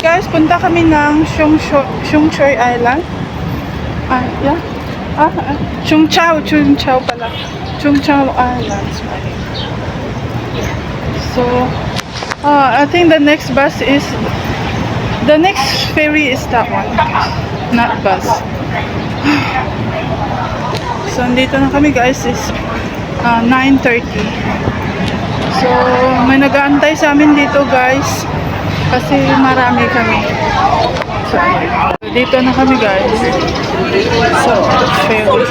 guys, punta kami ng Shungchoy Island. Yeah. Chungchao pala. Chungchao Island. So, I think the next ferry is that one. Not bus. So, andito na kami guys, is 9:30. So, may nag-aantay sa amin dito guys. Kasi marami kami. So, dito na kami guys. So, ferry.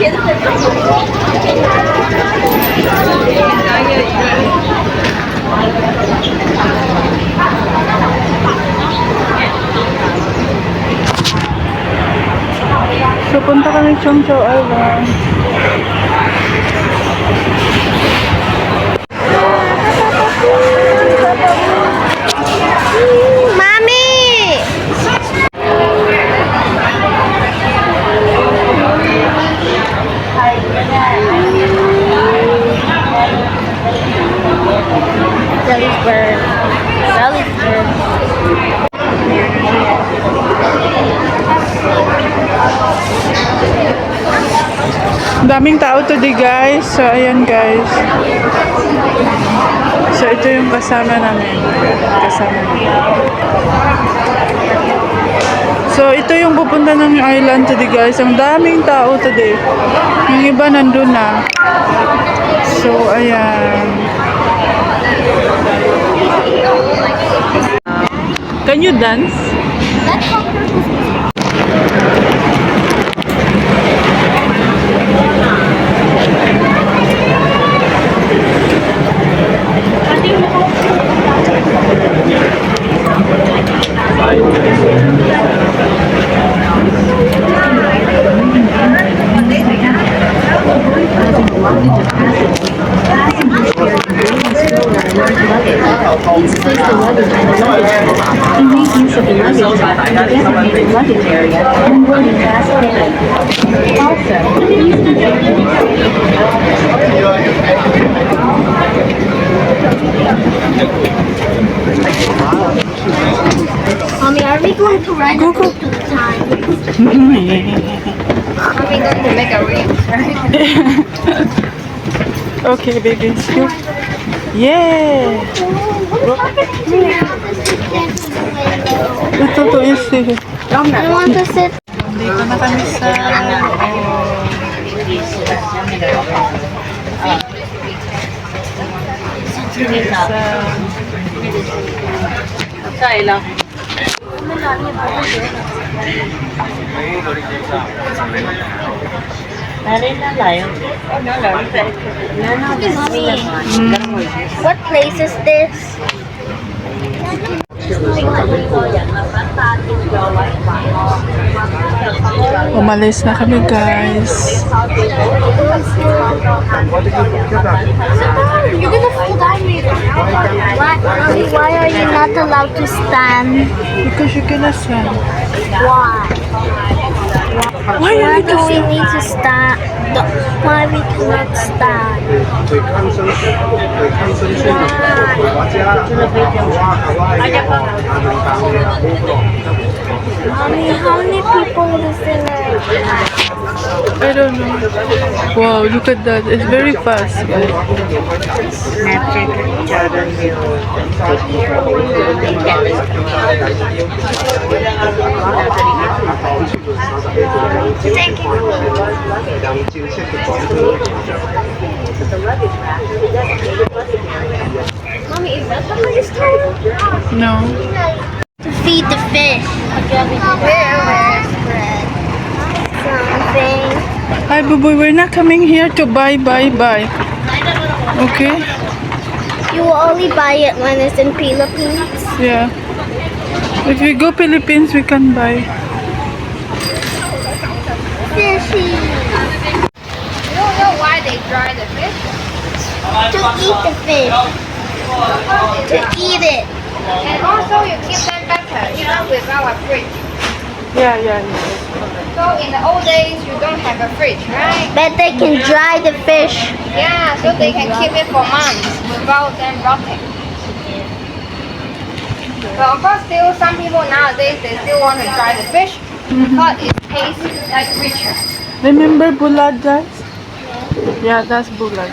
So, punta kami Chungchao Island. Daming tao today guys. So ayan guys. So ito yung kasama namin. So ito yung pupunta ng island today guys. Ang daming tao today. Yung iba nandun na. So ayan. Can you dance? Mommy, are we going to ride a boat to the time? Are we going to make a ring, right? Okay, baby. Yeah. Ito to is I want to sit. dito na kami sa lang. What place is this? umalis na kami guys. You're gonna fall down later. Why are you not allowed to stand? Because you cannot stand. Why? Why do we need to stand? Why we cannot stand? Mommy, how many people is in it? I don't know. Wow, look at that. It's very fast, guys. Mommy, is that the biggest tower? No. To feed the fish. Where's bread? Something. Hi, Buboy. We're not coming here to buy. Okay? You will only buy it when it's in Philippines. Yeah. If we go Philippines, we can buy. Fishy. You don't know why they dry the fish? To eat the fish. To eat it. And also you keep them better, even without a fridge. Yeah. So in the old days you don't have a fridge, right? But they can dry the fish. Yeah, so they can keep it for months without them rotting. But of course, still some people nowadays they still want to try the fish because it tastes like richer. Remember bulag, guys? Yeah, that's bulag.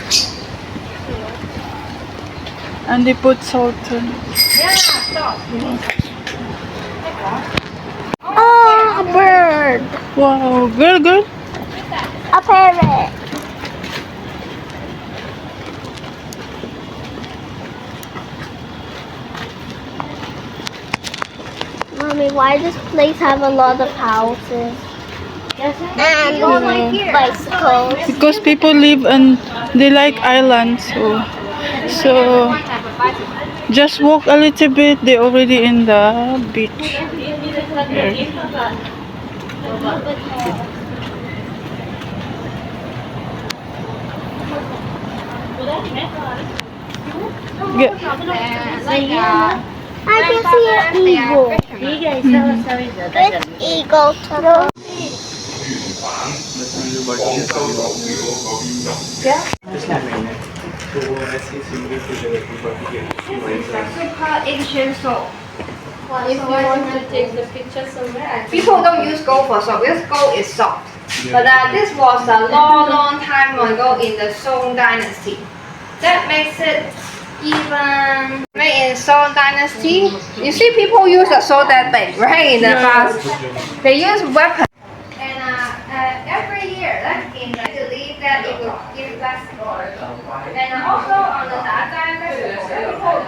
And they put salt in it. Yeah, stop. Oh, a bird. Wow, good. A parrot. Mommy, why does this place have a lot of houses? And bicycles. Because people live and they like islands, so just walk a little bit, they're already in the beach. Here. Get, I can see an eagle. It's eagle too. Super ancient soap. If you want to take the picture somewhere, People don't use gold for soap because gold is soft. But this was a long time ago in the Song Dynasty. That makes it even made in Song Dynasty. You see people use a sword that big, right? In the past, they use weapons. And every year, like in Italy, that it will give less gold. And also on the Dada festival, people